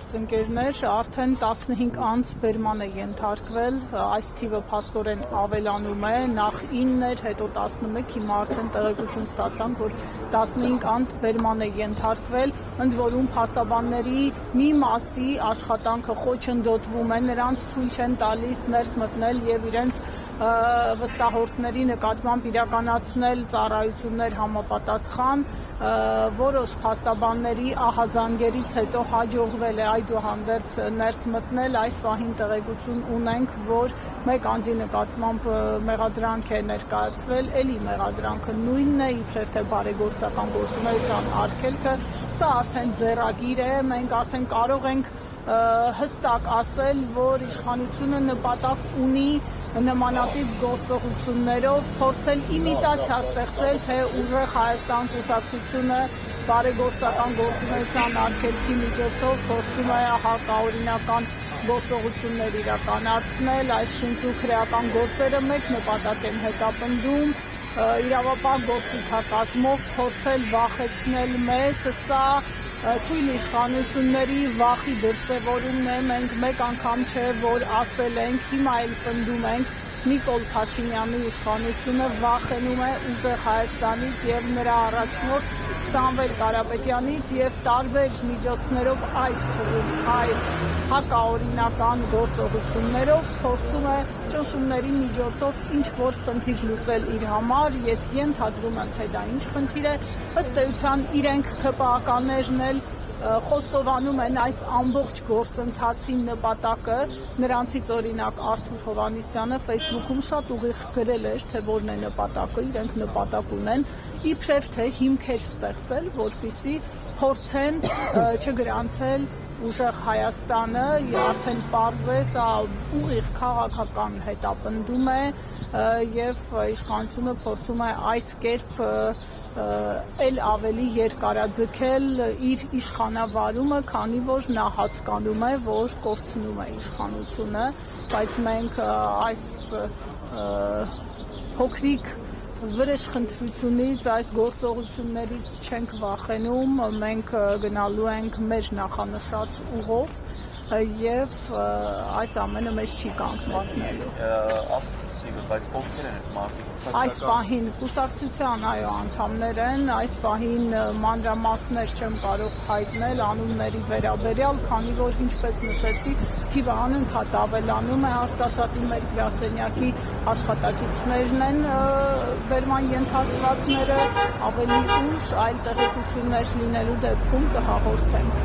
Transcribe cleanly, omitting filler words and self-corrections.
գործընկերներ, արդեն 15 անց բերման է ենթարկվել, այս թիվը փաստորեն ավելանում է, նախ 9 էր, հետո 11, հիմա արդեն տեղեկություն ստացանք, որ 15 անց բերման է ենթարկվել, ընդ որում փաստաբանների մի մասի աշխատանքը խոչընդոտվում է, նրանց թույլ չեն տալիս ներս մտնել եւ իրենց վստահորդների նկատմամբ իրականացնել ծառայություններ համապատասխան, որոշ փաստաբանների ահազանգերից հետո հաջողվել է այդուհանդերձ ներս մտնել, այս պահին տեղեկություն ունենք, որ մեկ անձի նկատմամբ մեղադրանք է ներկայացվել, էլի մեղադրանքը նույնն է, իբրև թե բարեգործական գործունեության արգելքը, սա արդեն ձեռագիր է, մենք արդեն կարող ենք հստակ ասել, որ իշխանությունը նպատակ ունի նմանատիպ գործողություններով փորձել իմիտացիա ստեղծել, թե ուժեղ Հայաստան կուսակցությունը բարեգործական գործունեության արգելքի միջոցով փորձում է հակաօրինական գործողություններ իրականացնել, այս շնչուքրեական գործերը մեկ նպատակ են հետապնդում, իրավապահ գործիքակազմով փորձել վախեցնել մեզ, սա թույլ իշխանությունների վախի դրսևորումն է, մենք մեկ անգամ չէ, որ ասել ենք, հիմա էլ պնդում ենք, Նիկոլ Փաշինյանի իշխանությունը վախենում է ուժեղ Հայաստանից եւ նրա առաջնորդ Սամվել Կարապետյանից եւ տարբեր միջոցներով այդ թվում այս հակաօրինական գործողություններով փորձում է ճնշումների միջոցով ինչ-որ խնդիր լուծել իր համար, ես ենթադրում եմ, թե դա ինչ խնդիր է, ըստ էության իրենք ՀՊԱ-ականներն էլ խոստովանում են այս ամբողջ գործընթացի նպատակը, նրանցից օրինակ Արթուր Հովհաննիսյանը Facebook-ում շատ ուղիղ գրել էր, թե որն է նպատակը, իրենք նպատակ ունեն, իբրև թե հիմքեր ստեղծել, որպեսզի փորձեն չգրանցել ուժեղ Հայաստանը, արդեն պարզ է, սա ուղիղ քաղաքական հետապնդում է եւ իշխանությունը փորձում է այս կերպ էլ ավելի երկարաձգել իր իշխանավարումը, քանի որ նա հասկանում է, որ կորցնում է իշխանությունը, բայց մենք այս փոքրիկ վրեժխնդրությունից, այս գործողություններից չենք վախենում, մենք գնալու ենք մեր նախանշած ուղով եւ այս ամենը մեզ չի կանգնեցնելու։ Բայց ովքեր են այս մարդիկ։ Այս պահին կուսակցության անդամներ են, այս պահին մանրամասներ չեմ կարող հայտնել անունների վերաբերյալ, քանի որ ինչպես նշեցի, թիվը անընդհատ ավելանում է, Արտաշատի մեր գրասենյակի աշխատակիցներն են բերման ենթարկվածները, ավելի ուշ այլ տեղեկություններ լինելու դեպքում կհաղորդենք։